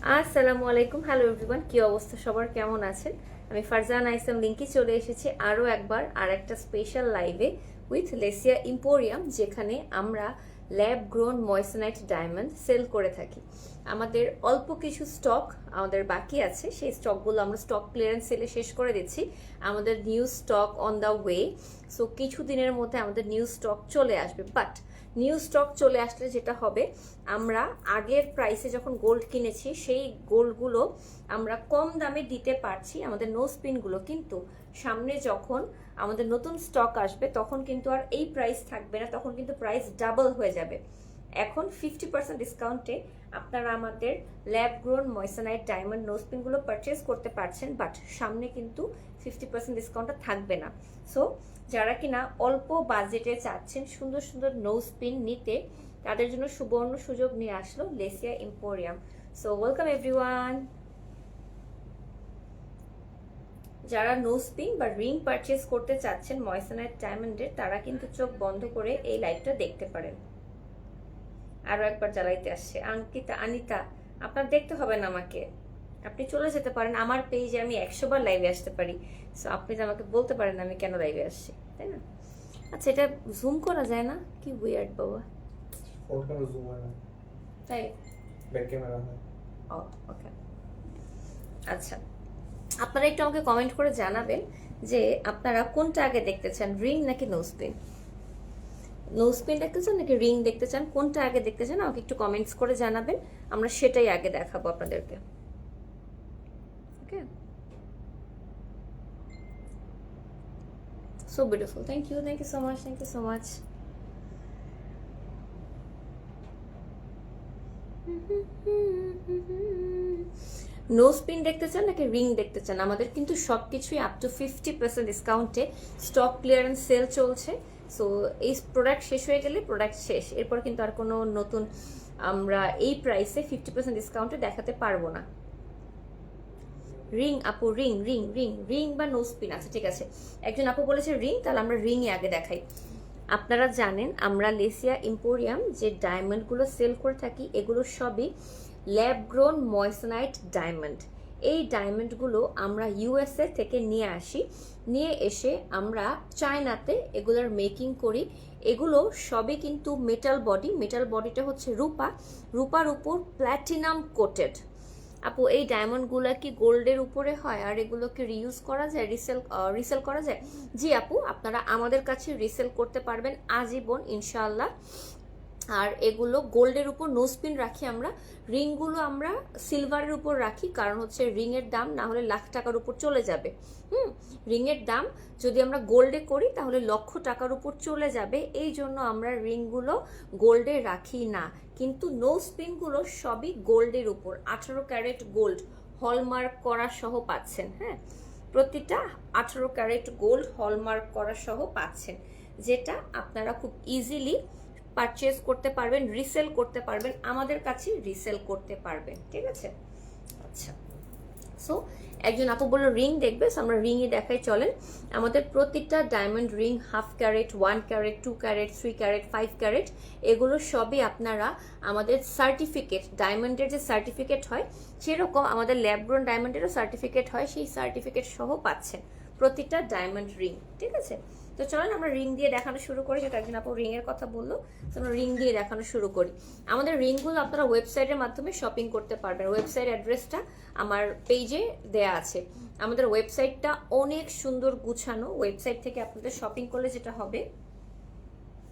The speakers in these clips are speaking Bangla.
আসসালামু আলাইকুম, হ্যালো এভরিওয়ান, কি অবস্থা সবার, কেমন আছেন? আমি ফারজানা ইসলাম লিঙ্কি চলে এসেছি আরও একবার আর একটা স্পেশাল লাইভে উইথ লেসিয়া ইম্পোরিয়াম, যেখানে আমরা lab grown moissanite diamond sell করে থাকি। আমাদের অল্প কিছু স্টক আমাদের বাকি আছে, সেই স্টকগুলো আমরা স্টক ক্লিয়ারেন্স সেলে শেষ করে দিচ্ছি। আমাদের new stock on the way, so কিছু দিনের মধ্যে আমাদের নিউ স্টক চলে আসবে। বাট নিউ স্টক চলে আসলে যেটা হবে, আমরা আগের প্রাইসে যখন গোল্ড কিনেছি সেই গোল্ডগুলো আমরা কম দামে দিতে পারছি আমাদের নো স্পিনগুলো, কিন্তু সামনে যখন আমাদের নতুন স্টক আসবে তখন কিন্তু আর এই প্রাইস থাকবে না, তখন কিন্তু প্রাইস ডাবল হয়ে যাবে। এখন 50% ডিসকাউন্টে আপনারা আমাদের lab grown moissanite diamond no স্পিনগুলো পারচেস করতে পারছেন, বাট সামনে কিন্তু 50% ডিসকাউন্টটা থাকবে না। সো যারা কিনা অল্প বাজেটে চাচ্ছেন সুন্দর সুন্দর নো স্পিন নিতে, তাদের জন্য সুবর্ণ সুযোগ নিয়ে আসলো লেসিয়া ইম্পোরিয়াম। So welcome everyone. যারা নো স্পিন বা রিং পারচেস করতে চাচ্ছেন ময়সেনাইট ডায়মন্ডের, তারা কিন্তু চোখ বন্ধ করে এই লাইভটা দেখতে পারেন। আরো একবার জ্বালাইতে আসছে আনিতা, আপনার দেখতে হবে না আমাকে, আপনি চলে যেতে পারেন আমার পেজে, আমি 100 বার লাইভে আসতে পারি। সো আপনি তো আমাকে বলতে পারেন আমি কেন লাইভে আসছি, তাই না? আচ্ছা, এটা জুম করা যায় না? কি উইয়ার্ড বাবা। ফোনটা জুম হয় না, তাই? ব্যাক ক্যামেরা হয়। ও ওকে, আচ্ছা। আপনারা একটু আমাকে কমেন্ট করে জানাবেন যে আপনারা কোনটা আগে দেখতে চান, রিং নাকি নো স্পিন? নো স্পিন দেখতে চান নাকি রিং দেখতে চান, কোনটা আগে দেখতে চান আমাকে একটু কমেন্টস করে জানাবেন, আমরা সেটাই আগে দেখাবো আপনাদেরকে। Okay, so beautiful, thank you so much, thank you so much. No spin দেখতে চান নাকি রিং দেখতে চান, আমাদের কিন্তু সবকিছুই আপ টু 50% ডিসকাউন্টে স্টক ক্লিয়ারেন্স সেল চলছে। সো এই প্রোডাক্ট শেষ হয়ে গেলে প্রোডাক্ট শেষ, এরপর কিন্তু আর কোনো নতুন আমরা এই প্রাইসে 50% ডিসকাউন্টে দেখাতে পারবো না। রিং আপু, রিং রিং রিং রিং বা নো স্পিন? আচ্ছা ঠিক আছে, একজন আপু বলেছে রিং, তাহলে আমরা রিংই আগে দেখাই। আপনারা জানেন আমরা লেসিয়া ইম্পোরিয়াম যে ডায়মন্ডগুলো সেল করে থাকি, এগুলো সবই ল্যাব গ্রোন ময়সেনাইট ডায়মন্ড। এই ডায়মন্ডগুলো আমরা ইউএসএ থেকে নিয়ে আসি, নিয়ে এসে আমরা চায়নাতে এগুলোর মেকিং করি। এগুলো সবই কিন্তু মেটাল বডি, মেটাল বডিটা হচ্ছে রূপা, রূপার উপর প্ল্যাটিনাম কোটেড। আপু এই ডায়মন্ডগুলো কি গোল্ডের উপরে হয় আর এগুলোকে রিইউজ করা যায়, রিসেল করা যায়? জি আপু, আপনারা আমাদের কাছে রিসেল করতে পারবেন আজীবন ইনশাআল্লাহ। আর এগুলো গোল্ডের উপর নো স্পিন রাখি আমরা, রিংগুলো আমরা সিলভারের উপর রাখি, কারণ হচ্ছে রিংয়ের দাম না হলে লাখ টাকার উপর চলে যাবে। রিংয়ের দাম যদি আমরা গোল্ডে করি তাহলে লক্ষ টাকার উপর চলে যাবে, এই জন্য আমরা রিংগুলো গোল্ডে রাখি না। কিন্তু নো স্পিনগুলো সবই গোল্ডের উপর, 18 ক্যারেট গোল্ড হলমার্ক করা সহ পাচ্ছেন। হ্যাঁ, প্রতিটা 18 ক্যারেট গোল্ড হলমার্ক করা সহ পাচ্ছেন, যেটা আপনারা খুব ইজিলি পারচেজ করতে পারবেন, রিসেল করতে পারবেন, আমাদের কাছে রিসেল করতে পারবেন। ঠিক আছে, আচ্ছা। সো একজন আপু বললো রিং দেখবে, আমরা রিংই দেখাই, চলেন। আমাদের প্রতিটা diamond ring 1/2 carat, 1 carat, 2 carat, 3 carat, 5 carat, এগুলো সবই আপনারা আমাদের সার্টিফিকেট, ডায়মন্ডের যে সার্টিফিকেট হয় সেরকম আমাদের ল্যাব গ্রোন ডায়মন্ডেরও সার্টিফিকেট হয়, সেই সার্টিফিকেট সহ পাচ্ছেন প্রতিটা ডায়মন্ড রিং। ঠিক আছে, তো চলেন আমরা রিং দিয়ে দেখানো শুরু করি, যেটা একজন আপু রিং এর কথা বললো, তো আমরা রিং দিয়ে দেখানো শুরু করি। আমাদের রিংগুলো আপনারা ওয়েবসাইটের মাধ্যমে শপিং করতে পারবেন, ওয়েবসাইট অ্যাড্রেসটা আমার পেজে দেয়া আছে। আমাদের ওয়েবসাইটটা অনেক সুন্দর গুছানো, ওয়েবসাইট থেকে আপনাদের শপিং করলে যেটা হবে,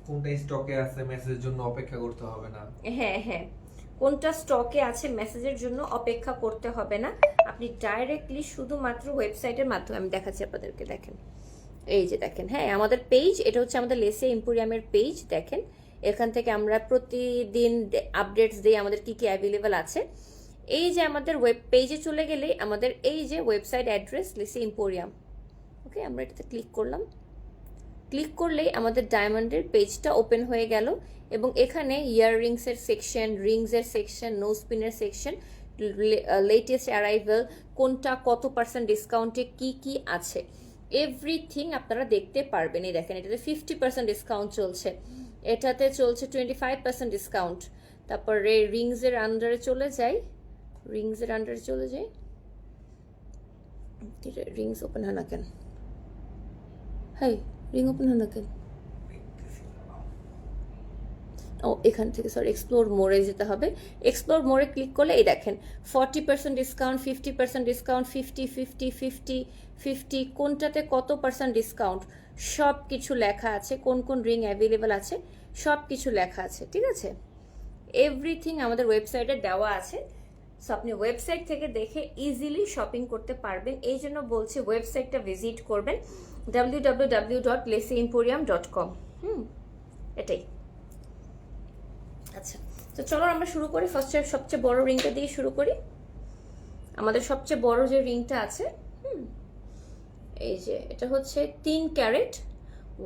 কোনটা স্টকে আছে মেসেজের জন্য অপেক্ষা করতে হবে না। হ্যাঁ হ্যাঁ, কোনটা স্টকে আছে মেসেজের জন্য অপেক্ষা করতে হবে না, আপনি ডাইরেক্টলি শুধুমাত্র ওয়েবসাইটের মাধ্যমে, আমি দেখাচ্ছি আপনাদেরকে, দেখেন এই যে দেখেন, হ্যাঁ আমাদের পেজ, এটা হচ্ছে আমাদের লেসিয়া ইম্পোরিয়ামের পেজ। দেখেন এখান থেকে আমরা প্রতিদিন আপডেটস দিই আমাদের কি কি অ্যাভেলেবেল আছে। এই যে আমাদের ওয়েব পেজে চলে গেলে আমাদের এই যে ওয়েবসাইট অ্যাড্রেস লেসিয়া ইম্পোরিয়াম, ওকে আমরা এটাতে ক্লিক করলাম, ক্লিক করলেই আমাদের ডায়মন্ডের পেজটা ওপেন হয়ে গেল, এবং এখানে ইয়াররিংসের সেকশন, রিংসের সেকশন, নো স্পিনের সেকশন, লেটেস্ট অ্যারাইভেল, কোনটা কত পার্সেন্ট ডিসকাউন্টে কি কি আছে, এভরিথিং আপনারা দেখতে পারবেন। এই দেখেন এটাতে 50% ডিসকাউন্ট চলছে, এটাতে চলছে 25% ডিসকাউন্ট। তারপরে রিংসের আন্ডারে চলে যাই, রিংসের আন্ডারে চলে যাই, রিংস ওপেন হয় না কেন? হাই, রিং ওপেন হয় না কেন? ও এখান থেকে সরি এক্সপ্লোর মোড়ে যেতে হবে। এক্সপ্লোর মোড়ে ক্লিক করলে এই দেখেন 40% ডিসকাউন্ট, 50% ডিসকাউন্ট, 50 কোনটাতে কত পার্সেন্ট ডিসকাউন্ট সব কিছু লেখা আছে, কোন কোন রিং অ্যাভেলেবেল আছে সব কিছু লেখা আছে, ঠিক আছে? এভরিথিং আমাদের ওয়েবসাইটে দেওয়া আছে। সো আপনি ওয়েবসাইট থেকে দেখে ইজিলি শপিং করতে পারবেন। এই জন্য বলছি ওয়েবসাইটটা ভিজিট করবেন www.lacyemporium.com। এটাই। আচ্ছা, তো চলো আমরা শুরু করি। ফার্স্টে সবচেয়ে বড় রিংটা দিয়ে শুরু করি। আমাদের সবচেয়ে বড় যে রিংটা আছে, এই যে এটা হচ্ছে 3 ক্যারেট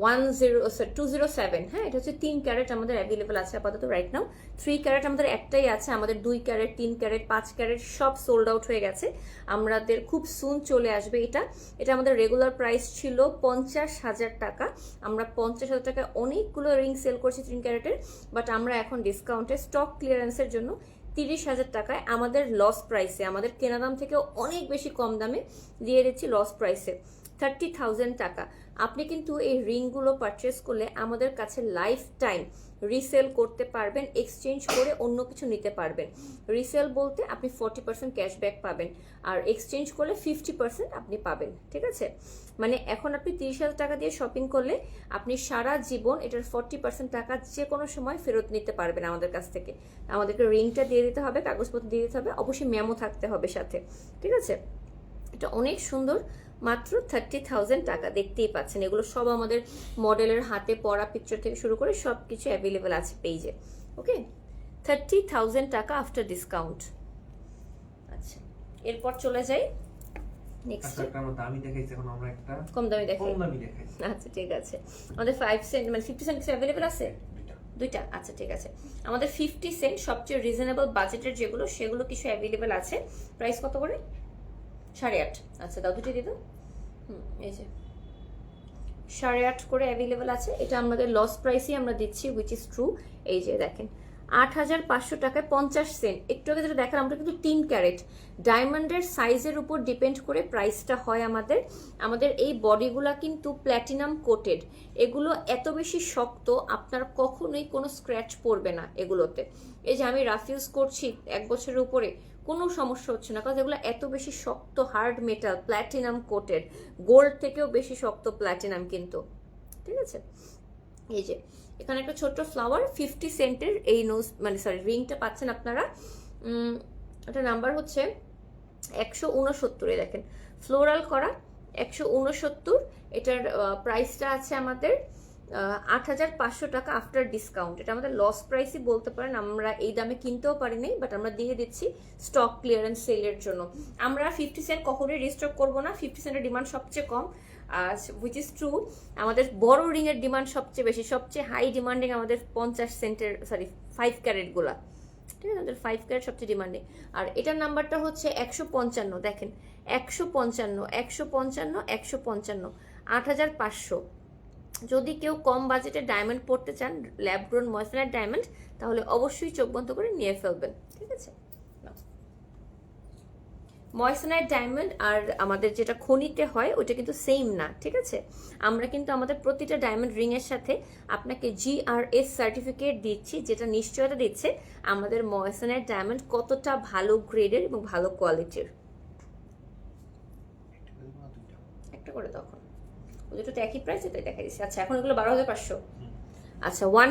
207। হ্যাঁ, এটা হচ্ছে 3 ক্যারেট আমাদের অ্যাভেলেবেল আছে আপাতত রাইট নাও। 3 ক্যারেট আমাদের একটাই আছে, আমাদের 2 ক্যারেট 3 ক্যারেট 5 ক্যারেট সব সোল্ড আউট হয়ে গেছে। আমাদের খুব সুন চলে আসবে এটা। এটা আমাদের রেগুলার প্রাইস ছিল 50,000 টাকা। আমরা 50,000 টাকায় অনেকগুলো রিং সেল করছি 3 ক্যারেটের, বাট আমরা এখন ডিসকাউন্টে স্টক ক্লিয়ারেন্সের জন্য 30,000 টাকায় আমাদের লস প্রাইসে, আমাদের কেনা দাম থেকেও অনেক বেশি কম দামে দিয়ে দিচ্ছি লস প্রাইসে 30,000 টাকা। আপনি কিন্তু এই রিংগুলো পারচেস করলে আমাদের কাছে লাইফ টাইম রিসেল করতে পারবেন, এক্সচেঞ্জ করে অন্য কিছু নিতে পারবেন। রিসেল বলতে আপনি 40% ক্যাশব্যাক পাবেন, আর এক্সচেঞ্জ করলে 50% আপনি পাবেন, ঠিক আছে? মানে এখন আপনি 30,000 টাকা দিয়ে শপিং করলে আপনি সারা জীবন এটার 40% টাকা যে কোনো সময় ফেরত নিতে পারবেন আমাদের কাছ থেকে। আমাদেরকে রিংটা দিয়ে দিতে হবে, কাগজপত্র দিয়ে দিতে হবে, অবশ্যই মেমো থাকতে হবে সাথে, ঠিক আছে? এটা অনেক সুন্দর, মাত্র 30,000 টাকা। দেখতেই পাচ্ছেন এগুলো সব আমাদের মডেলের হাতে পরা পিকচার থেকে শুরু করে সব কিছু অ্যাভেলেবেল আছে পেজে। ওকে, 30,000 টাকা আফটার ডিসকাউন্ট। আচ্ছা, এরপর চলে যাই নেক্সট। আমরা দামি দেখাইছি, এখন আমরা একটা কম দামি দেখাই। কম দামি দেখাইছি। আচ্ছা ঠিক আছে, আমাদের 5 সেন্ট মানে 50 সেন্ট অ্যাভেলেবেল আছে দুইটা। আচ্ছা ঠিক আছে, আমাদের 50 সেন্ট সবচেয়ে রিজনেবল বাজেটের যেগুলো সেগুলো কিছু অ্যাভেলেবেল আছে। প্রাইস কত করে? 8.5। আচ্ছা দাও, দুটো দিয়ে দাও। এই যে 8.5 করে অ্যাভেলেবেল আছে। এটা আমাদের লস প্রাইসই আমরা দিচ্ছি, উইচ ইজ ট্রু। এই যে দেখেন 8,500 টাকায় 50 সেন্ট। একটু আগে যেটা দেখালাম আমরা কিন্তু 3 ক্যারেট ডায়মন্ডের সাইজের উপর ডিপেন্ড করে প্রাইসটা হয় আমাদের। আমাদের এই বডিগুলা কিন্তু প্ল্যাটিনাম কোটেড, এগুলো এত বেশি শক্ত আপনার কখনোই কোনো স্ক্র্যাচ পড়বে না এগুলোতে। এই যে আমি রাফ ইউজ করছি 1 বছরের উপরে, কোনো সমস্যা হচ্ছে না, কারণ এগুলো এত বেশি শক্ত hard metal platinum coated, gold থেকেও বেশি শক্ত প্ল্যাটিনাম কিন্তু, ঠিক আছে? এই যে এখানে একটা ছোট্ট ফ্লাওয়ার 50 সেন্টের এই নোজ মানে সরি রিংটা পাচ্ছেন আপনারা। এটা নাম্বার হচ্ছে 169। দেখেন ফ্লোরাল করা 169। এটার প্রাইসটা আছে আমাদের 8,500 টাকা আফটার ডিসকাউন্ট। এটা আমাদের লস প্রাইসই বলতে পারেন, আমরা এই দামে কিনতেও পারিনি, বাট আমরা দিয়ে দিচ্ছি স্টক ক্লিয়ারেন্স সেলের জন্য। আমরা 50 সেন্ট কখনোই রিস্টক করবো না, 50 সেন্টের ডিমান্ড সবচেয়ে কম, হুইচ ইজ ট্রু। আমাদের বড় রিংয়ের ডিমান্ড সবচেয়ে বেশি, সবচেয়ে হাই ডিমান্ডিং আমাদের 50 সেন্টের সরি 5 ক্যারেটগুলা, ঠিক আছে? আমাদের 5 ক্যারেট সবচেয়ে ডিমান্ডিং। আর এটার নাম্বারটা হচ্ছে 155। দেখেন 155 8,500। যদি কেউ কম বাজেটে ডায়মন্ড পড়তে চান, ল্যাব গ্রোন ময়েসচারাইজড ডায়মন্ড, তাহলে অবশ্যই চোখ বন্ধ করে নিয়ে ফেলবেন, ঠিক আছে? ময়েসচারাইজড ডায়মন্ড আর আমাদের যেটা খনিতে হয় ওটা কিন্তু সেম না, ঠিক আছে? আমরা কিন্তু আমাদের প্রতিটা ডায়মন্ড রিং এর সাথে আপনাকে GRS সার্টিফিকেট দিচ্ছি, যেটা নিশ্চয়তা দিচ্ছে আমাদের ময়েসচারাইজড ডায়মন্ড কতটা ভালো গ্রেডের এবং ভালো কোয়ালিটির। একটা করে তখন ওদের তো একই প্রাইস, এটাই দেখা দিচ্ছে। আচ্ছা এখন এগুলো 12,500। আচ্ছা 1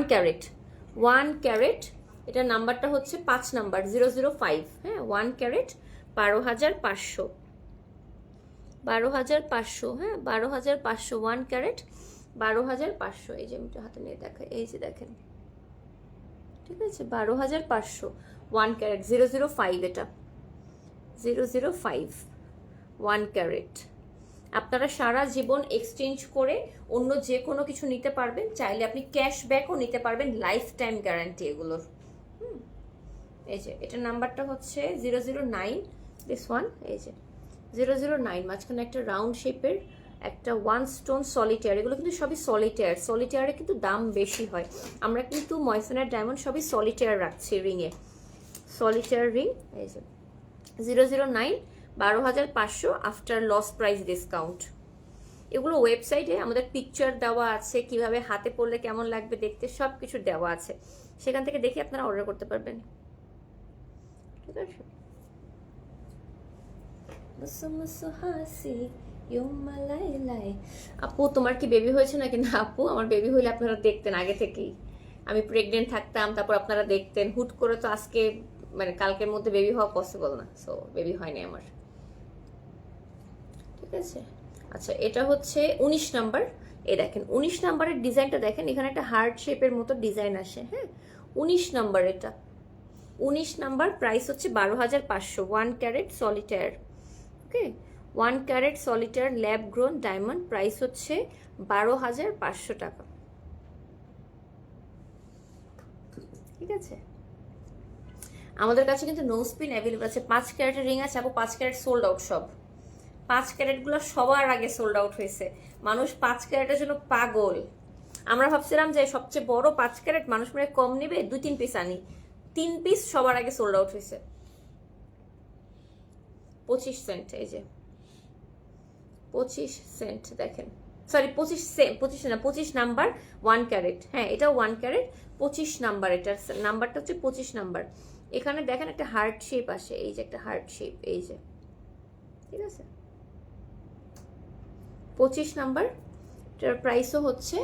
ক্যারেট এটার নাম্বারটা হচ্ছে 5 নাম্বার 005। হ্যাঁ 1 ক্যারেট 12,500। হ্যাঁ 12,500 1 ক্যারেট 12,500। এই যে আমি হাতে নিয়ে দেখাই, এই যে দেখেন, ঠিক আছে? 12,500 1 ক্যারেট 005। এটা 005 1 ক্যারেট। আপনারা সারা জীবন এক্সচেঞ্জ করে অন্য যে কোনো কিছু নিতে পারবেন, চাইলে আপনি ক্যাশব্যাকও নিতে পারবেন, লাইফ টাইম গ্যারান্টি এগুলোর। এই যে এটার নাম্বারটা হচ্ছে 009 দিস ওয়ান। এই যে 009 মাঝখানে একটা রাউন্ড শেপের একটা 1 স্টোন সলিটেয়ার। এগুলো কিন্তু সবই সলিটেয়ারে কিন্তু দাম বেশি হয়। আমরা কিন্তু ময়েসচারাইজড ডায়মন্ড সবই সলিটেয়ার রাখছি রিংয়ে, সলিটেয়ার রিং। এই যে 009, 12,500 আফটার লস প্রাইস ডিসকাউন্ট। এগুলো ওয়েবসাইটে আমাদের পিকচার দেওয়া আছে, কিভাবে হাতে পরলে কেমন লাগবে দেখতে সব কিছু দেওয়া আছে, সেখান থেকে দেখে আপনারা অর্ডার করতে পারবেন। ঠিক আছে, আপু তোমার কি বেবি হয়েছে নাকি? না আপু, আমার বেবি হইলে আপনারা দেখতেন আগে থেকেই। আমি প্রেগনেন্ট থাকতাম, তারপর আপনারা দেখতেন। হুট করে তো আজকে মানে কালকের মধ্যে বেবি হওয়া পসিবল না, সো বেবি হয়নি আমার। ঠিক আছে, আচ্ছা এটা হচ্ছে 19 নাম্বার। এই দেখেন 19 নাম্বারের ডিজাইনটা দেখেন, এখানে একটা হার্ট শেপের মতো ডিজাইন আসে। হ্যাঁ, 19 নাম্বার, এটা 19 নাম্বার, প্রাইস হচ্ছে 12,500, 1 carat solitaire. Okay, 1 carat solitaire lab grown diamond, price হচ্ছে 12,500 টাকা। ঠিক আছে, আমাদের কাছে কিন্তু নো স্পিন অ্যাভেলেবল আছে। 5 ক্যারেটের রিং আছে আপু, 5 ক্যারেট সোল্ড আউট সব। 5 ক্যারেটগুলো সবার আগে সোল্ড আউট হয়েছে, মানুষ 5 ক্যারেটের জন্য পাগল। আমরা ভাবছিলাম যে সবচেয়ে বড় 5 ক্যারেট মানুষ মনে হয় কম নেবে, 2-3 পিস আনি, 3 পিস সবার আগে সোল্ড আউট হয়েছে। 25 সেন্ট, এই যে 25 সেন্ট দেখেন, সরি 25 নাম্বার 1 ক্যারেট। হ্যাঁ, এটাও 1 ক্যারেট, 25 নাম্বার, এটার নাম্বারটা হচ্ছে 25 নাম্বার। এখানে দেখেন একটা হার্ট শেপ আসে, এই যে একটা হার্ট শেপ, এই যে। ঠিক আছে, 25 নাম্বার, এটার প্রাইসও হচ্ছে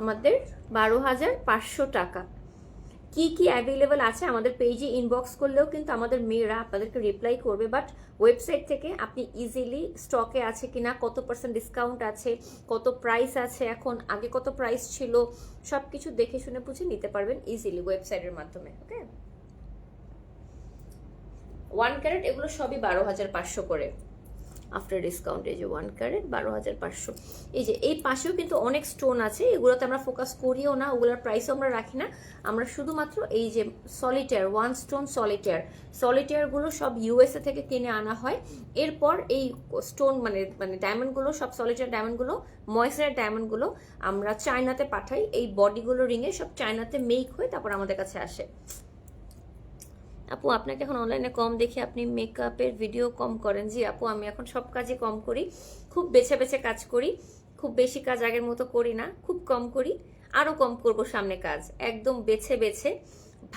আমাদের 12,500 টাকা। কি কি অ্যাভেলেবল আছে আমাদের পেজে ইনবক্স করলেও কিন্তু আমাদের মেয়েরা আপনাদেরকে রিপ্লাই করবে, বাট ওয়েবসাইট থেকে আপনি ইজিলি স্টকে আছে কিনা, কত % ডিসকাউন্ট আছে, কত প্রাইস আছে এখন, আগে কত প্রাইস ছিল, সব কিছু দেখে শুনে বুঝে নিতে পারবেন ইজিলি ওয়েবসাইটের মাধ্যমে। ওকে, 1 ক্যারেট এগুলো সবই 12,500 করে আফটার ডিসকাউন্ট। এই যে 1 ক্যারেট 12,500। এই যে এই পাশেও কিন্তু অনেক স্টোন আছে, এগুলোতে আমরা ফোকাস করিও না, ওগুলোর প্রাইসও আমরা রাখি না। আমরা শুধুমাত্র এই যে সলিটায়ার 1 স্টোন সলিটায়ারগুলো সব ইউএসএ থেকে কিনে আনা হয়। এরপর এই স্টোন মানে ডায়মন্ডগুলো, সব সলিটায়ার ডায়মন্ডগুলো, ময়েশ্চারাইজার ডায়মন্ডগুলো আমরা চায়নাতে পাঠাই। এই বডিগুলো রিঙে সব চায়নাতে মেক হয়ে তারপর আমাদের কাছে আসে। আপু আপনাকে এখন অনলাইনে কম দেখি, আপনি মেকআপের ভিডিও কম করেন। জি আপু, আমি এখন সব কাজই কম করি, খুব বেছে বেছে কাজ করি, খুব বেশি কাজ আগের মতো করি না, খুব কম করি, আরও কম করব সামনে কাজ, একদম বেছে বেছে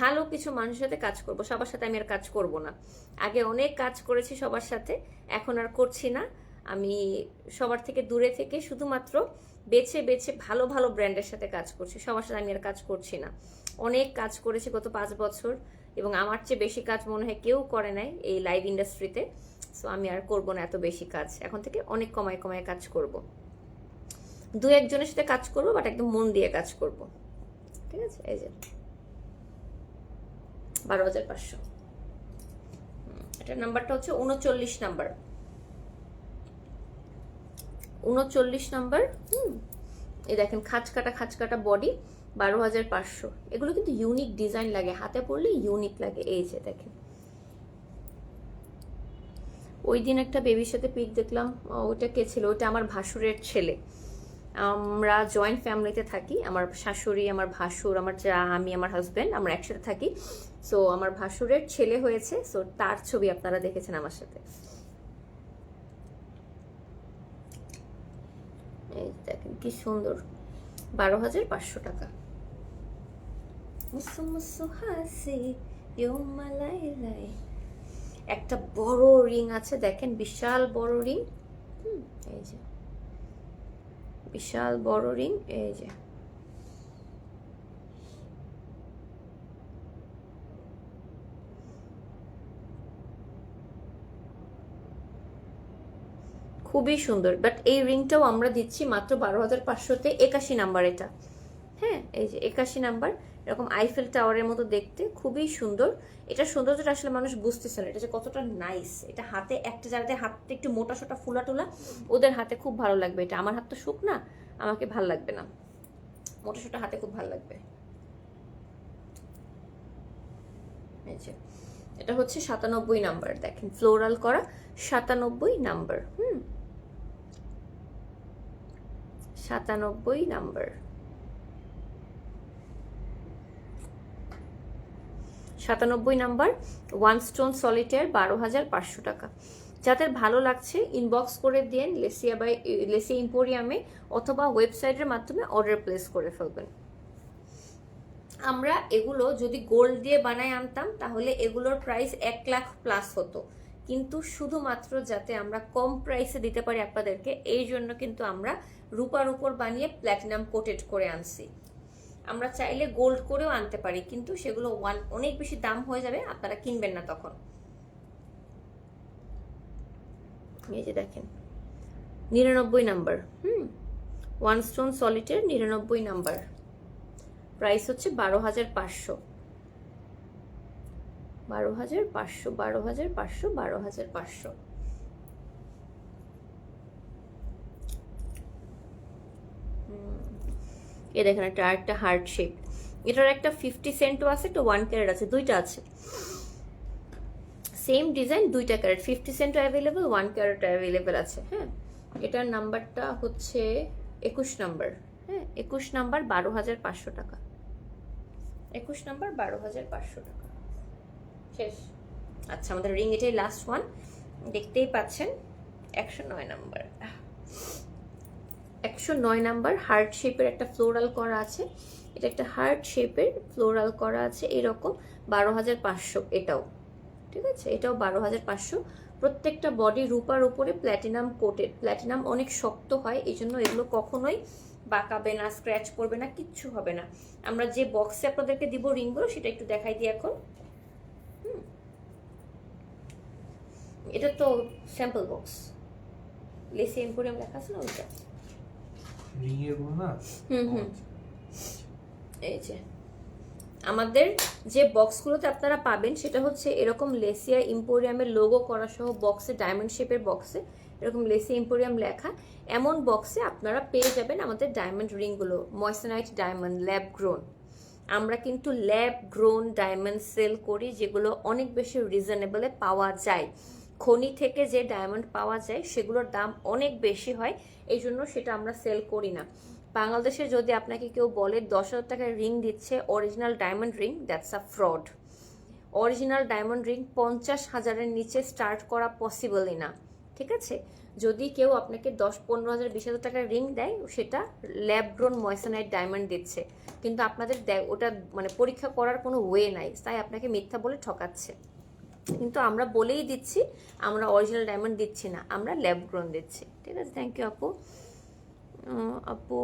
ভালো কিছু মানুষের সাথে কাজ করব, সবার সাথে আমি আর কাজ করব না। আগে অনেক কাজ করেছি সবার সাথে, এখন আর করছি না। আমি সবার থেকে দূরে থেকে শুধুমাত্র বেছে বেছে ভালো ভালো ব্র্যান্ডের সাথে কাজ করছি, সবার সাথে আমি আর কাজ করছি না। অনেক কাজ করেছি গত 5 বছর, এবং আমার চেয়ে বেশি কাজ মনে হয় কেউ করে নাই এই লাইভ ইন্ডাস্ট্রিতে। সো আমি আর করবো না এত বেশি কাজ, এখন থেকে অনেক কমায় কমায় কাজ করব, 2-1 জনের সাথে কাজ করব, বাট একদম মন দিয়ে কাজ করব। ঠিক আছে, এই যে 12,500, এটার নাম্বারটা হচ্ছে 39 নাম্বার, 39 নাম্বার। এই দেখেন খাঁচ কাটা বডি, 12,500। এগুলো কিন্তু ইউনিক ডিজাইন লাগে, হাতে পরলে ইউনিক লাগে। এই যে দেখেন, ওই দিন একটা বেবির সাথে পিক দেখলাম, ওইটা কে ছিল? ওইটা আমার ভাসুরের ছেলে। আমরা জয়েন্ট ফ্যামিলিতে থাকি, আমার শাশুড়ি, আমার ভাসুর, আমার যা, আমি, আমার হাজব্যান্ড, আমরা একসাথে থাকি। সো আমার ভাসুরের ছেলে হয়েছে, সো তার ছবি আপনারা দেখেছেন আমার সাথে। এই দেখেন কি সুন্দর, 12,500 টাকা। একটা বড় রিং আছে দেখেন, বিশাল বড় রিং। এই যে বিশাল বড় রিং, এই যে খুবই সুন্দর। বাট এই রিংটাও আমরা দিচ্ছি মাত্র 12,500-তে, 81 নাম্বার এটা। হ্যাঁ, এই যে 81 নাম্বার, এরকম আইফেল টাওয়ারের মতো দেখতে, খুবই সুন্দর। এটা সৌন্দর্যটা আসলে মানুষ বুঝতেছে না, এটা যে কতটা নাইস। এটা হাতে একটা জায়গাতে, হাতটা একটু মোটা সোটা ফুলা টুলা, ওদের হাতে খুব ভালো লাগবে এটা। আমার হাত তো শুক না, আমাকে ভাল লাগবে না, মোটা সোটা হাতে খুব ভালো লাগবে। এই যে এটা হচ্ছে 97 নাম্বার, দেখেন ফ্লোরাল করা 97 number. 97 number, 97 number one stone solitaire 12,500 টাকা। যাদের ভালো লাগছে ইনবক্স করে দেন লেসিয়া ইম্পোরিয়ামে, অথবা ওয়েবসাইটের মাধ্যমে অর্ডার প্লেস করে ফেলবেন। আমরা এগুলো যদি গোল্ড দিয়ে বানায় আনতাম তাহলে এগুলোর প্রাইস 1 লাখ প্লাস হতো, কিন্তু শুধুমাত্র যাতে আমরা কম প্রাইসে দিতে পারি আপনাদেরকে, এই জন্য কিন্তু আমরা রূপার উপর বানিয়ে প্ল্যাটিনাম কোটেড করে আনছি। আমরা চাইলে গোল্ড করেও আনতে পারি, কিন্তু সেগুলো অনেক বেশি দাম হয়ে যাবে, আপনারা কিনবেন না তখন। এই যে দেখেন 99 number, one stone solitaire 99 number, price হচ্ছে 12,500, 12,500, 12,500, 12,500। এ দেখেন একটা আরেকটা হার্ট শেপ, এটার একটা 50 সেন্টও আছে, একটা 1 ক্যারেট আছে, দুইটা আছে, সেম ডিজাইন, 2টা ক্যারেট, 50 সেন্টও অ্যাভেলেবেল, 1 ক্যারেট অ্যাভেলেবেল আছে। হ্যাঁ, এটার নাম্বারটা হচ্ছে 21 নাম্বার। হ্যাঁ, 21 নাম্বার 12,500 টাকা, 21 নাম্বার 12,500 টাকা, শেষ। আচ্ছা, আমাদের রিং এটাই লাস্ট ওয়ান, দেখতেই পাচ্ছেন 109 নাম্বার। 109 নাম্বার হার্ট শেপের একটা ফ্লোরাল করা আছে, এটা একটা হার্ট শেপের ফ্লোরাল করা আছে এরকম, 12,500 এটাও, ঠিক আছে, এটাও 12,500। প্রত্যেকটা বডি রূপার উপরে প্ল্যাটিনাম কোটেড। প্ল্যাটিনাম অনেক শক্ত হয়, এই জন্য এগুলো কখনোই বাঁকাবে না, স্ক্র্যাচ করবে না, কিচ্ছু হবে না। আমরা যে বক্সে আপনাদেরকে দিব রিংগুলো সেটা একটু দেখাই দিই এখন। এটা তো স্যাম্পল বক্স, লেসিয়া এম্পোরিয়াম লেখা আছে না ওইটা। এই যে আমাদের যে বক্সগুলোতে আপনারা পাবেন সেটা হচ্ছে এরকম লেসিয়া ইম্পোরিয়ামের লোগো করা সহ বক্সে, ডায়মন্ড শেপের বক্সে এরকম লেসিয়া ইম্পোরিয়াম লেখা, এমন বক্সে আপনারা পেয়ে যাবেন আমাদের ডায়মন্ড রিংগুলো, ময়সেনাইট ডায়মন্ড, ল্যাব গ্রোন। আমরা কিন্তু ল্যাব গ্রোন ডায়মন্ড সেল করি, যেগুলো অনেক বেশি রিজনেবলে পাওয়া যায়। খনি থেকে যে ডায়মন্ড পাওয়া যায় সেগুলোর দাম অনেক বেশি হয়, এই জন্য সেটা আমরা সেল করি না। বাংলাদেশে যদি আপনাকে কেউ বলে 10,000 টাকার রিং দিচ্ছে original diamond ring, that's a fraud. Original diamond ring 50,000-এর নিচে স্টার্ট করা পসিবলই না, ঠিক আছে। যদি কেউ আপনাকে 10, 15,000, 20,000 টাকার রিং দেয়, সেটা ল্যাব গ্রোন ময়সেনাইট ডায়মন্ড দিচ্ছে, কিন্তু আপনাদের ওটা মানে পরীক্ষা করার কোনো ওয়ে নাই, তাই আপনাকে মিথ্যা বলে ঠকাচ্ছে। কিন্তু আমরা বলেই দিচ্ছি আমরা অরিজিনাল ডায়মন্ড দিচ্ছি না, আমরা ল্যাব গ্রোন দিচ্ছি, ঠিক আছে। থ্যাংক ইউ আপু। আপু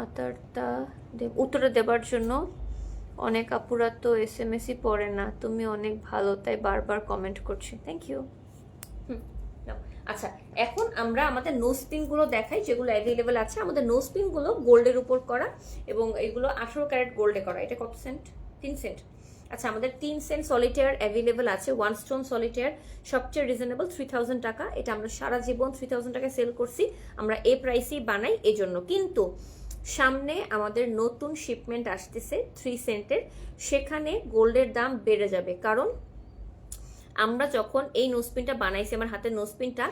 আতারটা উত্তরে দেবার জন্য। অনেক আপুরা তো SMS-ই পড়ে না, তুমি অনেক ভালো তাই বারবার কমেন্ট করছি, থ্যাংক ইউ। আচ্ছা, এখন আমরা আমাদের নোজ পিনগুলো দেখাই যেগুলো অ্যাভেলেবেল আছে। আমাদের নোজ পিনগুলো গোল্ডের উপর করা এবং এগুলো 18 ক্যারেট গোল্ডে করা। এটা কত সেন্ট? 3 সেন্ট। আচ্ছা, আমাদের 3 সেন্ট সলিটার অ্যাভেলেবেল আছে। ওয়ান স্টোন সলিটার সবচেয়ে রিজনেবল 3,000 টাকা। এটা আমরা সারা জীবন 3,000 টাকায় সেল করছি, আমরা এই প্রাইসেই বানাই এজন্য। কিন্তু সামনে আমাদের নতুন শিপমেন্ট আসতেছে 3 সেন্টের, সেখানে গোল্ডের দাম বেড়ে যাবে। কারণ আমরা যখন এই নোজপিনটা বানাইছি, আমার হাতের নোজপিনটা,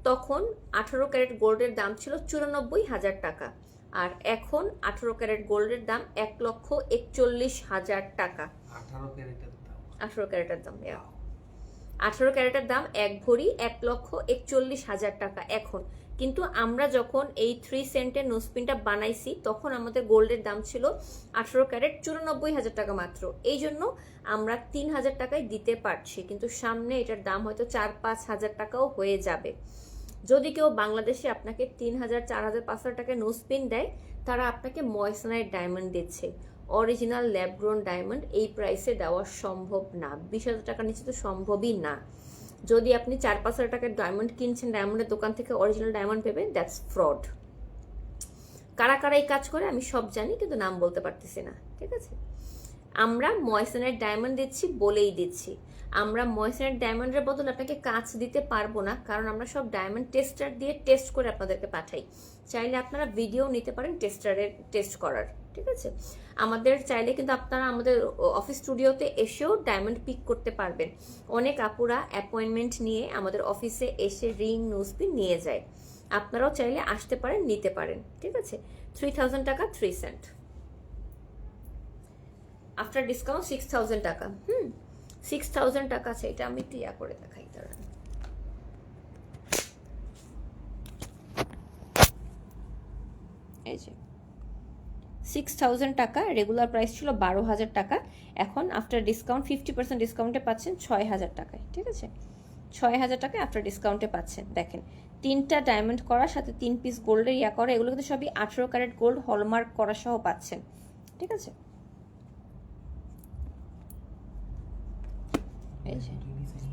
তখন 18 ক্যারেট গোল্ডের দাম ছিল 94,000 টাকা, আর এখন 18 ক্যারেট গোল্ডের দাম 1,41,000 টাকা। 18 ক্যারেটের দাম 18 ক্যারেটের দাম 1 ভরি 1,41,000 টাকা এখন। কিন্তু আমরা যখন এই 3 সেন্টের নোজপিনটা বানাইছি তখন আমাদের গোল্ডের দাম ছিল 18 ক্যারেট 94,000 টাকা মাত্র। এই জন্য আমরা 3,000 টাকায় দিতে পারছি, কিন্তু সামনে এটার দাম হয়তো 4-5,000 টাকাও হয়ে যাবে। যদি কেউ বাংলাদেশে আপনাকে 3,000, 4,000, 5,000 টাকায় নোজপিন দেয়, তারা আপনাকে ময়সেনাইট ডায়মন্ড দিচ্ছে। অরিজিনাল ল্যাব গ্রোন ডায়মন্ড এই প্রাইসে দেওয়া সম্ভব না, 20,000 টাকার নিচে তো সম্ভবই না। যদি আপনি 4-5,000 টাকার ডায়মন্ড কিনছেন ডায়মন্ডের দোকান থেকে, অরিজিনাল ডায়মন্ড পেবেন, দ্যাটস ফ্রড। কারা কারা এই কাজ করে আমি সব জানি, কিন্তু নাম বলতে পারতেছি না, ঠিক আছে। আমরা ময়সেনাইট ডায়মন্ড দিচ্ছি বলেই দিচ্ছি। আমরা ময়সেনাইট ডায়মন্ডের বদলে আপনাকে কাঁচ দিতে পারবো না, কারণ আমরা সব ডায়মন্ড টেস্টার দিয়ে টেস্ট করে আপনাদেরকে পাঠাই। চাইলে আপনারা ভিডিও নিতে পারেন টেস্টারের টেস্ট করার, ঠিক আছে। আমাদের চাইলে কিন্তু আপনারা আমাদের অফিস স্টুডিওতে এসেও ডায়মন্ড পিক করতে পারবেন। অনেক আপুরা অ্যাপয়েন্টমেন্ট নিয়ে আমাদের অফিসে এসে রিং, নোজপিন নিয়ে যায়। আপনারাও চাইলে আসতে পারেন, নিতে পারেন, ঠিক আছে। 3,000 টাকা 3 সেন্ট। আফটার ডিসকাউন্ট 6000 টাকা। 6000 টাকা আছে। এটা আমি একটু ইয়া করে দেখাই তার। এই যে 6000 টাকা, রেগুলার প্রাইস ছিল 12000 টাকা, এখন আফটার ডিসকাউন্ট 50% ডিসকাউন্টে পাচ্ছেন 6000 টাকায়। ঠিক আছে, 6000 টাকায় আফটার ডিসকাউন্টে পাচ্ছেন। দেখেন 3টা ডায়মন্ড করার সাথে 3 পিস গোল্ডের ইয়া করা, এগুলো কিন্তু সবই 18 ক্যারেট গোল্ড হলমার্ক করা সহ পাচ্ছেন। ঠিক আছে, এই যে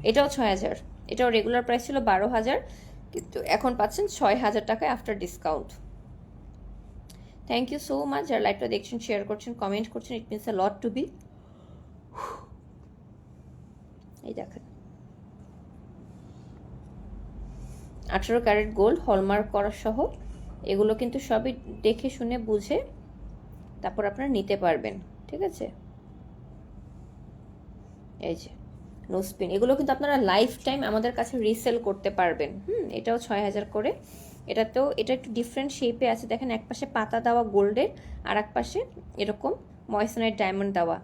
এটাও 6000, এটাও রেগুলার প্রাইস ছিল 12000, কিন্তু এখন পাচ্ছেন 6000 টাকায় after discount. Thank you so much যারা লাইভটা দেখছেন, শেয়ার করছেন, কমেন্ট করছেন, it means a lot to be. এই দেখেন 18 ক্যারেট গোল্ড হলমার্ক করা সহ, এগুলো কিন্তু সবই দেখে শুনে বুঝে তারপর আপনারা নিতে পারবেন। ঠিক আছে, এই যে নো স্পিন, এগুলো কিন্তু আপনারা লাইফ টাইম আমাদের কাছে রিসেল করতে পারবেন। এটাও 6000 করে। এটাতেও এটা একটু ডিফারেন্ট শেপে আছে, দেখেন এক পাশে পাতা দেওয়া গোল্ডের আর এক পাশে এরকম ময়সনাইট ডায়মন্ড দেওয়া।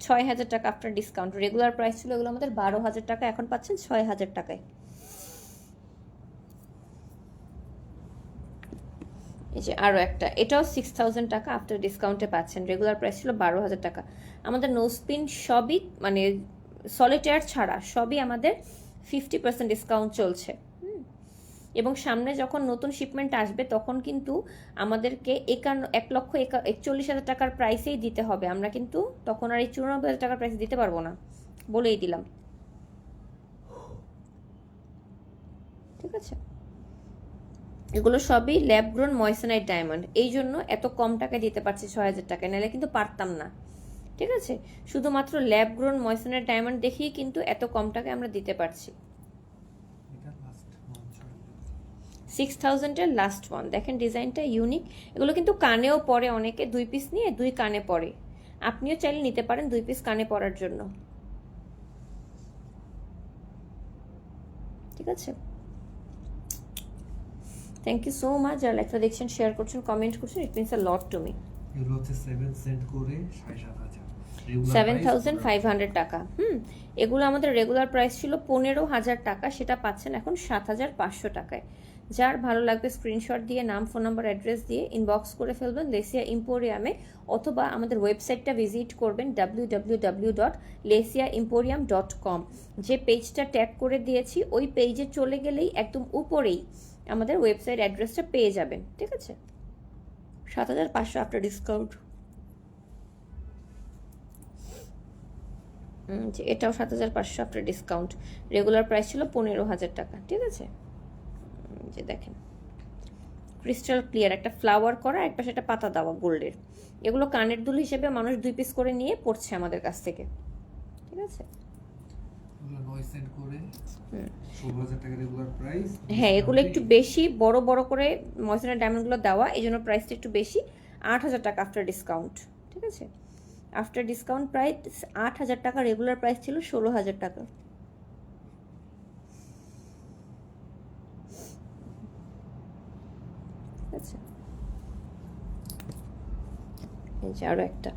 6000 টাকা আফটার ডিসকাউন্ট। রেগুলার প্রাইস ছিল এগুলো আমাদের 12000 টাকা, এখন পাচ্ছেন 6000 টাকায়। এই যে আরও একটা, এটাও 6000 টাকা আফটার ডিসকাউন্টে পাচ্ছেন। রেগুলার প্রাইস ছিল 12000 টাকা। আমাদের নো স্পিন সবই মানে সলিটায়ার ছাড়া সবই আমাদের 50% ডিসকাউন্ট চলছে। এবং সামনে যখন নতুন শিপমেন্ট আসবে তখন কিন্তু আমাদেরকে 1,41,40,000 টাকার প্রাইসেই দিতে হবে। আমরা কিন্তু তখন আর এই 94,000 টাকার প্রাইসে দিতে পারবো না, বলেই দিলাম। ঠিক আছে, এগুলো সবই ল্যাব গ্রোন ময়সনাইট ডায়মন্ড, এই জন্য এত কম টাকায় দিতে পারছি 6000 টাকায়, নাহলে কিন্তু পারতাম না। ঠিক আছে, শুধুমাত্র ল্যাব গ্রোন ময়সনাইট ডায়মন্ড দেখিয়ে কিন্তু এত কম টাকায় আমরা দিতে পারছি। 6000 এর লাস্ট ওয়ান, দেখেন ডিজাইনটা ইউনিক। এগুলো কিন্তু কানেও পরে, অনেকে 2 পিস নিয়ে 2 কানে পরে, আপনিও চাইলে নিতে পারেন 2 পিস কানে পরার জন্য। ঠিক আছে, থ্যাংক ইউ সো মাচ যারা লাইভটা দেখছেন, শেয়ার করছেন, কমেন্ট করছেন, it means a lot to me. এগুলো হচ্ছে 7 সেন্ট করে 7,500, 7500 টাকা। এগুলো আমাদের রেগুলার প্রাইস ছিল 15000 টাকা, সেটা পাচ্ছেন এখন 7500 টাকায়। যার ভালো লাগবে স্ক্রিনশট দিয়ে নাম, ফোন নাম্বার, অ্যাড্রেস দিয়ে ইনবক্স করে ফেলবেন লেসিয়া ইম্পোরিয়ামে, অথবা আমাদের ওয়েবসাইটটা ভিজিট করবেন www.lesiaemporium.com। যে পেজটা ট্যাগ করে দিয়েছি ওই পেজে চলে গেলেই একদম উপরেই আমাদের ওয়েবসাইট অ্যাড্রেসটা পেয়ে যাবেন। ঠিক আছে, 7500 আফটার ডিসকাউন্ট। যে এটাও 7500 আফটার ডিসকাউন্ট। রেগুলার প্রাইস ছিল 15000 টাকা। ঠিক আছে, যে দেখেন ক্রিস্টাল ক্লিয়ার, একটা ফ্লাওয়ার করা, একটা সেটা পাতা দেওয়া গোল্ডের। এগুলো কানের দুল হিসেবে মানুষ 2 পিস করে নিয়ে পড়ছে আমাদের কাছ থেকে। ঠিক আছে, এগুলো 9 সেন্ট করে 16000 টাকা রেগুলার প্রাইস। হ্যাঁ এগুলো একটু বেশি বড় বড় করে ময়সনাইট ডায়মন্ডগুলো দেওয়া, এই জন্য প্রাইসটা একটু বেশি। 8000 টাকা আফটার ডিসকাউন্ট। ঠিক আছে, আফটার ডিসকাউন্ট প্রাইস 8000 টাকা, রেগুলার প্রাইস ছিল 16000 টাকা। আচ্ছা, এই যে আরও একটা,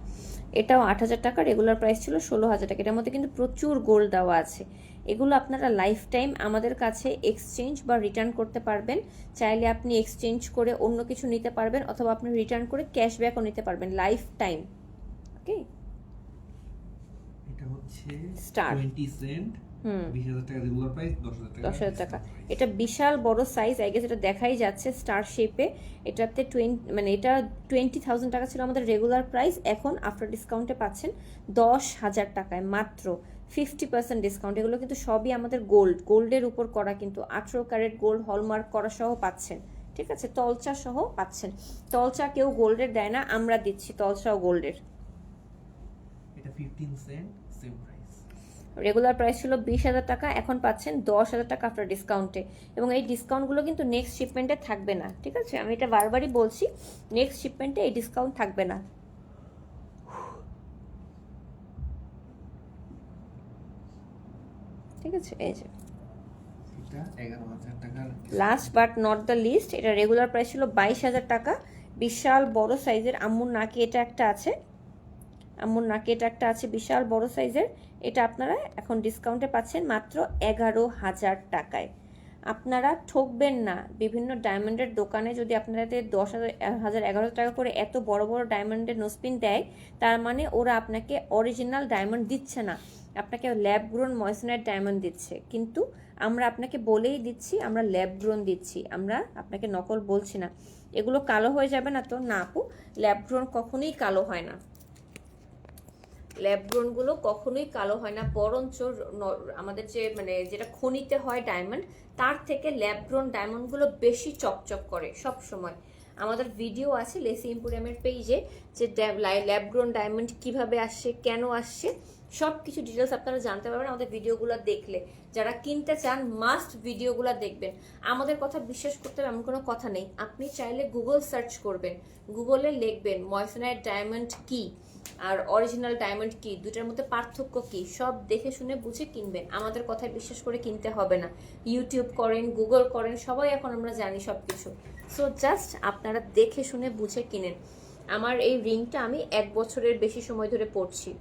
এটাও 8000 টাকা, রেগুলার প্রাইস ছিল 16000 টাকা। এটার মধ্যে কিন্তু প্রচুর গোল্ড দেওয়া আছে। এগুলো আপনারা লাইফ টাইম আমাদের কাছে এক্সচেঞ্জ বা রিটার্ন করতে পারবেন। চাইলে আপনি এক্সচেঞ্জ করে অন্য কিছু নিতে পারবেন, অথবা আপনি রিটার্ন করে ক্যাশব্যাকও নিতে পারবেন লাইফ টাইম। ওকে, এটা হচ্ছে স্টার 20 সেন্ট, 20000 টাকা রেগুলার প্রাইস, 10000 টাকা। এটা বিশাল বড় সাইজ, আই গেস এটা দেখাই যাচ্ছে স্টার শেপে। এটাতে এটা 20,000 টাকা ছিল আমাদের রেগুলার প্রাইস, এখন আফটার ডিসকাউন্টে পাচ্ছেন 10000 টাকায়, মাত্র 50% ডিসকাউন্ট। এগুলো কিন্তু সবই আমাদের গোল্ডের উপর করা, কিন্তু 18 ক্যারেট গোল্ড হলমার্ক করা সহ পাচ্ছেন। ঠিক আছে, তলচা সহ পাচ্ছেন। তলচা কেউ গোল্ডের দেয় না, আমরা দিচ্ছি তলচাও গোল্ডের। এটা 15 cent, same price. Regular price ছিল 20000 টাকা, এখন পাচ্ছেন 10000 টাকা আফটার ডিসকাউন্টে। এবং এই ডিসকাউন্টগুলো কিন্তু নেক্সট শিপমেন্টে থাকবে না। ঠিক আছে, আমি এটা বারবারই বলছি, নেক্সট শিপমেন্টে এই ডিসকাউন্ট থাকবে না। ঠিক আছে, এই যে এটা 11000 টাকা। Last but not the least, এটা রেগুলার প্রাইস ছিল 22000 টাকা, বিশাল বড় সাইজের। আম্মুর নাকি এটা একটা আছে, আম্মুর নাকেট একটা আছে বিশাল বড় সাইজের, এটা আপনারা এখন ডিসকাউন্টে পাচ্ছেন মাত্র 11,000 টাকায়। আপনারা ঠকবেন না। বিভিন্ন ডায়মন্ডের দোকানে যদি আপনাদের 10,000 11,000 টাকা করে এত বড় বড় ডায়মন্ডের নোজপিন দেয়, তার মানে ওরা আপনাকে অরিজিনাল ডায়মন্ড দিচ্ছে না, আপনাকে ল্যাব গ্রোন ময়সনাইট ডায়মন্ড দিচ্ছে। কিন্তু আমরা আপনাকে বলেই দিচ্ছি আমরা ল্যাব গ্রোন দিচ্ছি, আমরা আপনাকে নকল বলছি না। এগুলো কালো হয়ে যাবে না তো? না আপু, ল্যাব গ্রোন কখনোই কালো হয় না, ল্যাব গ্রোনগুলো কখনোই কালো হয় না, বরঞ্চ আমাদের যে মানে যেটা খনিতে হয় ডায়মন্ড, তার থেকে ল্যাব গ্রোন ডায়মন্ডগুলো বেশি চকচক করে সব সময়। আমাদের ভিডিও আছে লেসি এম্পোরিয়ামের পেজে, যে ল্যাব গ্রোন ডায়মন্ড কিভাবে আসছে, কেন আসছে, সব কিছু ডিটেলস আপনারা জানতে পারবেন আমাদের ভিডিওগুলো দেখলে। যারা কিনতে চান মাস্ট ভিডিওগুলো দেখবেন। আমাদের কথা বিশ্বাস করতে হবে এমন কোনো কথা নেই। আপনি চাইলে গুগল সার্চ করবেন, গুগলে লিখবেন ময়সনাইট ডায়মন্ড কি আর অরিজিনাল ডায়মন্ড কি, দুটার মধ্যে পার্থক্য কি, সব দেখে শুনে বুঝে কিনবেন। আমাদের কথায় বিশ্বাস করে কিনতে হবে না। ইউটিউব করেন, গুগল করেন, সবাই এখন আমরা জানি সব কিছু। সো জাস্ট আপনারা দেখে শুনে বুঝে কিনেন। আমার এই রিংটা আমি 1 বছরের বেশি সময় ধরে পরছি,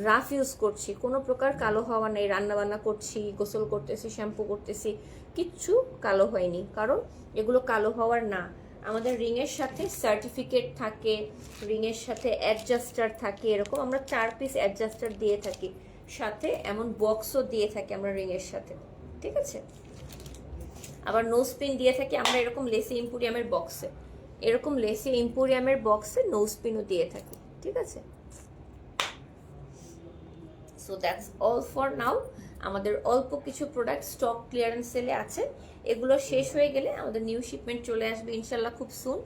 রাফ ইউজ করছি, কোনো প্রকার কালো হওয়া নেই। রান্নাবান্না করছি, গোসল করতেছি, শ্যাম্পু করতেছি, কিচ্ছু কালো হয়নি, কারণ এগুলো কালো হওয়ার না। আমাদের রিংয়ের সাথে সার্টিফিকেট থাকে, রিংয়ের সাথে অ্যাডজাস্টার থাকে, এরকম আমরা 4 পিস অ্যাডজাস্টার দিয়ে থাকি, সাথে এমন বক্সও দিয়ে থাকি আমরা রিংয়ের সাথে, ঠিক আছে। আবার নোজ পিন দিয়ে থাকি আমরা এরকম লেসি এম্পোরিয়ামের বক্সে, এরকম লেসি এম্পোরিয়ামের বক্সে নোজ পিনও দিয়ে থাকি, ঠিক আছে। So that's all for now. আমাদের অল্প কিছু প্রোডাক্ট স্টক ক্লিয়ারেন্স সেলে আছে, এগুলো শেষ হয়ে গেলে আমাদের নিউ শিপমেন্ট চলে আসবে ইনশাল্লাহ খুব সুন।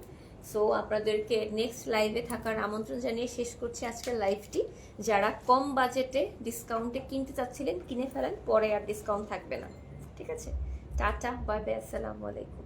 সো আপনাদেরকে নেক্সট লাইভে থাকার আমন্ত্রণ জানিয়ে শেষ করছি আজকের লাইভটি। যারা কম বাজেটে ডিসকাউন্টে কিনতে চাচ্ছিলেন কিনে ফেলেন, পরে আর ডিসকাউন্ট থাকবে না, ঠিক আছে। টাটা, বাই বাই, আসসালামু আলাইকুম।